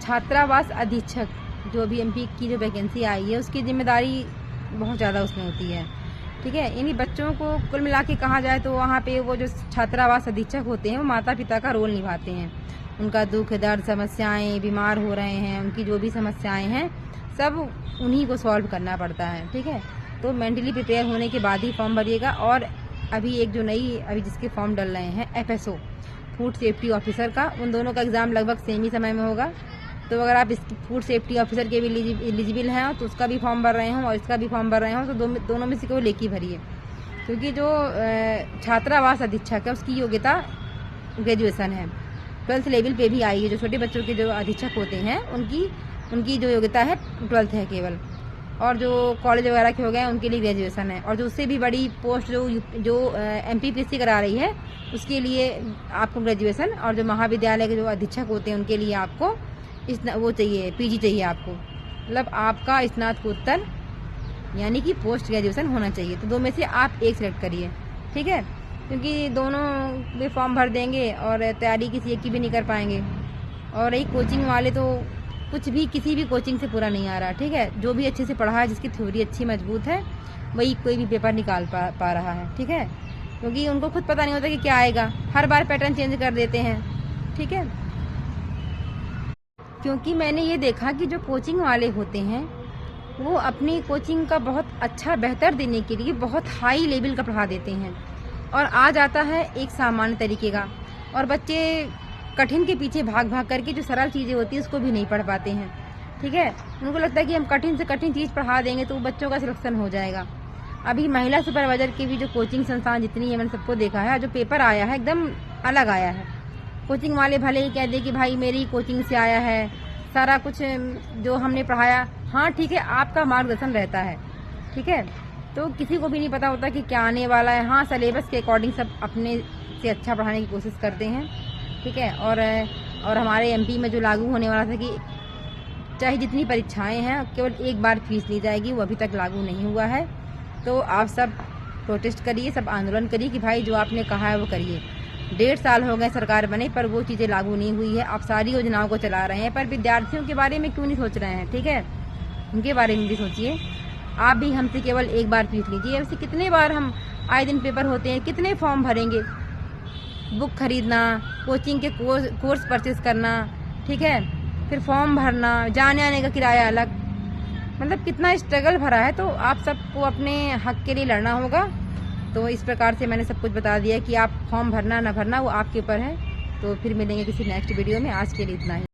छात्रावास अधीक्षक जो भी एमपी की जो वैकेंसी आई है उसकी जिम्मेदारी बहुत ज़्यादा उसमें होती है। ठीक है, यानी बच्चों को कुल मिला के कहा जाए तो वहाँ पे वो जो छात्रावास अधीक्षक होते हैं वो माता पिता का रोल निभाते हैं। उनका दुख दर्द समस्याएं, बीमार हो रहे हैं, उनकी जो भी समस्याएं हैं सब उन्हीं को सॉल्व करना पड़ता है। ठीक है, तो मेंटली प्रिपेयर होने के बाद ही फॉर्म भरिएगा। और अभी एक जो अभी जिसके फॉर्म डल रहे हैं FSO फूड सेफ्टी ऑफिसर का, उन दोनों का एग्ज़ाम लगभग सेम ही समय में होगा। तो अगर आप इस फूड सेफ्टी ऑफिसर के भी एलिजिबल हैं तो उसका भी फॉर्म भर रहे हों और इसका भी फॉर्म भर रहे हों तो दोनों में से कोई लेके ही भरिए, क्योंकि जो छात्रावास अधीक्षक है उसकी योग्यता ग्रेजुएशन है। 12th लेवल पे भी आई है। जो छोटे बच्चों के जो अधीक्षक होते हैं उनकी जो योग्यता है 12th है केवल, और जो कॉलेज वगैरह के हो गए उनके लिए ग्रेजुएशन है। और जो उससे भी बड़ी पोस्ट जो MPPSC करा रही है उसके लिए आपको ग्रेजुएशन, और जो महाविद्यालय के जो अधीक्षक होते हैं उनके लिए आपको वो चाहिए, PG चाहिए आपको, मतलब आपका स्नातकोत्तर यानी कि पोस्ट ग्रेजुएशन होना चाहिए। तो दो में से आप एक सिलेक्ट करिए। ठीक है, क्योंकि दोनों भी फॉर्म भर देंगे और तैयारी किसी एक की भी नहीं कर पाएंगे। और यही कोचिंग वाले तो कुछ भी किसी भी कोचिंग से पूरा नहीं आ रहा। ठीक है, जो भी अच्छे से पढ़ा है, जिसकी थ्योरी अच्छी मजबूत है, वही कोई भी पेपर निकाल पा रहा है। ठीक है, क्योंकि उनको खुद पता नहीं होता कि क्या आएगा, हर बार पैटर्न चेंज कर देते हैं। ठीक है, क्योंकि मैंने ये देखा कि जो कोचिंग वाले होते हैं वो अपनी कोचिंग का बहुत अच्छा बेहतर देने के लिए बहुत हाई लेवल का पढ़ा देते हैं, और आ जाता है एक सामान्य तरीके का, और बच्चे कठिन के पीछे भाग भाग करके जो सरल चीज़ें होती हैं उसको भी नहीं पढ़ पाते हैं। ठीक है, उनको लगता है कि हम कठिन से कठिन चीज़ पढ़ा देंगे तो बच्चों का सिलेक्शन हो जाएगा। अभी महिला सुपरवाइजर की भी जो कोचिंग संस्थान जितनी है मैंने सबको देखा है, जो पेपर आया है एकदम अलग आया है। कोचिंग वाले भले ही कह दे कि भाई मेरी कोचिंग से आया है, सारा कुछ जो हमने पढ़ाया, हाँ ठीक है आपका मार्गदर्शन रहता है। ठीक है, तो किसी को भी नहीं पता होता कि क्या आने वाला है। हाँ, सिलेबस के अकॉर्डिंग सब अपने से अच्छा पढ़ाने की कोशिश करते हैं। ठीक है, और हमारे MP में जो लागू होने वाला था कि चाहे जितनी परीक्षाएं हैं केवल एक बार फीस ली जाएगी, वो अभी तक लागू नहीं हुआ है। तो आप सब प्रोटेस्ट करिए, सब आंदोलन करिए कि भाई जो आपने कहा है वो करिए। 1.5 साल हो गए सरकार बने पर वो चीज़ें लागू नहीं हुई है। आप सारी योजनाओं को चला रहे हैं पर विद्यार्थियों के बारे में क्यों नहीं सोच रहे हैं। ठीक है, उनके बारे में भी सोचिए। आप भी हमसे केवल एक बार फीस लीजिए, वैसे कितने बार हम आए दिन पेपर होते हैं, कितने फॉर्म भरेंगे, बुक खरीदना, कोचिंग के कोर्स परचेज करना, ठीक है, फिर फॉर्म भरना, जाने आने का किराया अलग, मतलब कितना स्ट्रगल भरा है। तो आप सबको अपने हक के लिए लड़ना होगा। तो इस प्रकार से मैंने सब कुछ बता दिया कि आप फॉर्म भरना ना भरना वो आपके ऊपर है। तो फिर मिलेंगे किसी नेक्स्ट वीडियो में। आज के लिए इतना ही।